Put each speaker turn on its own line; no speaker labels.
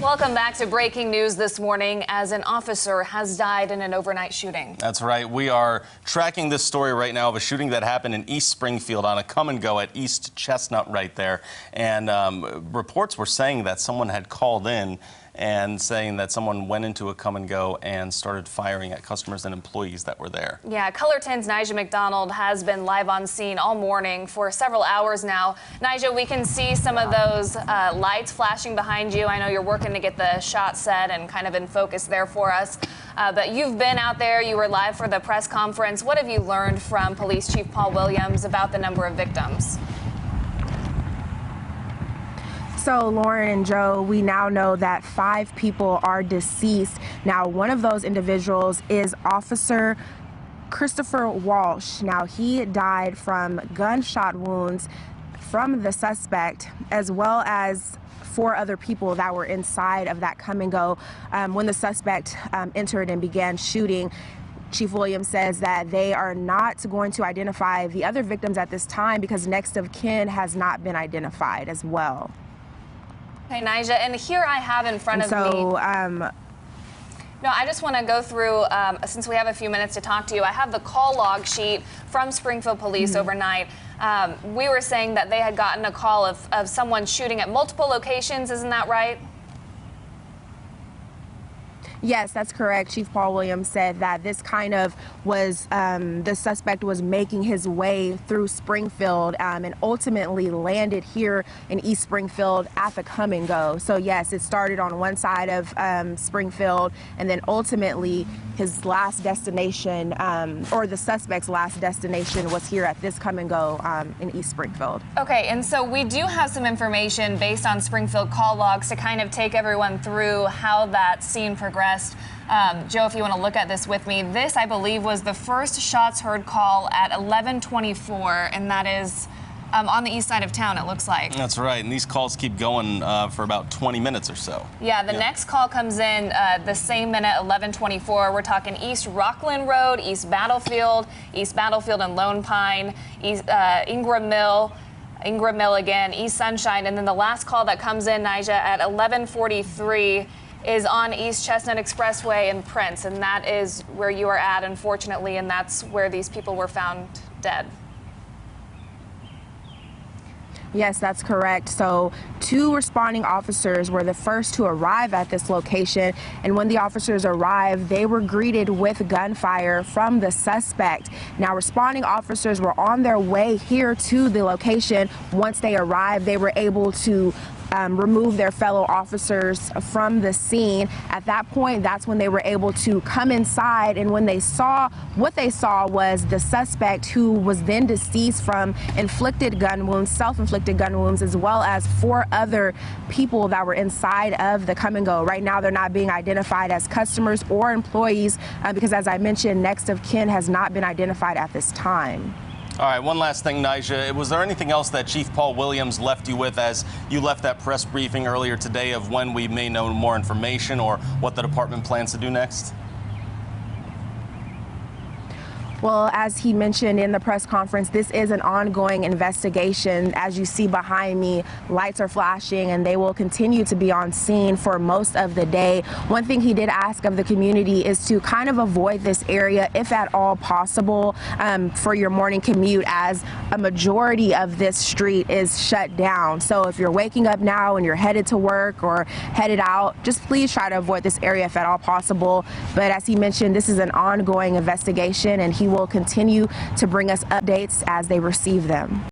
Welcome back to breaking news this morning as an officer has died in an overnight shooting.
That's right. We are tracking this story right now of a shooting that happened in East Springfield on a come and go at East Chestnut right there. And reports were saying that someone had called in and saying that someone went into a come and go and started firing at customers and employees that were there. Yeah,
Color 10's Nyzah McDonald has been live on scene all morning for several hours now. Nyzah, we can see some of those lights flashing behind you. I know you're working to get the shot set and kind of in focus there for us. But you've been out there, you were live for the press conference. What have you learned from Police Chief Paul Williams about the number of victims?
So, Lauren and Joe, we now know that 5 people are deceased. Now, one of those individuals is Officer Christopher Walsh. Now, he died from gunshot wounds from the suspect, as well as 4 other people that were inside of that come and go when the suspect entered and began shooting. Chief Williams says that they are not going to identify the other victims at this time because next of kin has not been identified as well.
Okay, Nyzah, and here I have in front of me. No, I just want to go through, since we have a few minutes to talk to you, I have the call log sheet from Springfield Police overnight. We were saying that they had gotten a call of someone shooting at multiple locations, isn't that right?
Yes, that's correct. Chief Paul Williams said that this kind of was, the suspect was making his way through Springfield and ultimately landed here in East Springfield at the come and go. So yes, it started on one side of Springfield, and then ultimately his last destination, or the suspect's last destination, was here at this come and go in East Springfield.
Okay, and so we do have some information based on Springfield call logs to kind of take everyone through how that scene progressed. Joe, if you want to look at this with me, this, I believe, was the first shots heard call at 11:24, and that is on the east side of town, it looks like.
That's right, and these calls keep going for about 20 minutes or so.
Yeah, the next call comes in the same minute, 11:24. We're talking East Rockland Road, East Battlefield and Lone Pine, Ingram Mill again, East Sunshine, and then the last call that comes in, Nyzah, at 11:43 is on East Chestnut Expressway in Prince, and that is where you are at, unfortunately, and that's where these people were found dead.
Yes, that's correct. So 2 responding officers were the first to arrive at this location, and when the officers arrived, they were greeted with gunfire from the suspect. Now, responding officers were on their way here to the location. Once they arrived, they were able to remove their fellow officers from the scene. At that point, that's when they were able to come inside, and when they saw, what they saw was the suspect, who was then deceased from inflicted gun wounds, self-inflicted gun wounds, as well as 4 other people that were inside of the come and go. Right now, they're not being identified as customers or employees because, as I mentioned, next of kin has not been identified at this time.
All right, one last thing, Nyzah. Was there anything else that Chief Paul Williams left you with as you left that press briefing earlier today of when we may know more information or what the department plans to do next?
Well, as he mentioned in the press conference, this is an ongoing investigation. As you see behind me, lights are flashing, and they will continue to be on scene for most of the day. One thing he did ask of the community is to kind of avoid this area, if at all possible, for your morning commute, as a majority of this street is shut down. So if you're waking up now and you're headed to work or headed out, just please try to avoid this area if at all possible. But as he mentioned, this is an ongoing investigation, and he will continue to bring us updates as they receive them.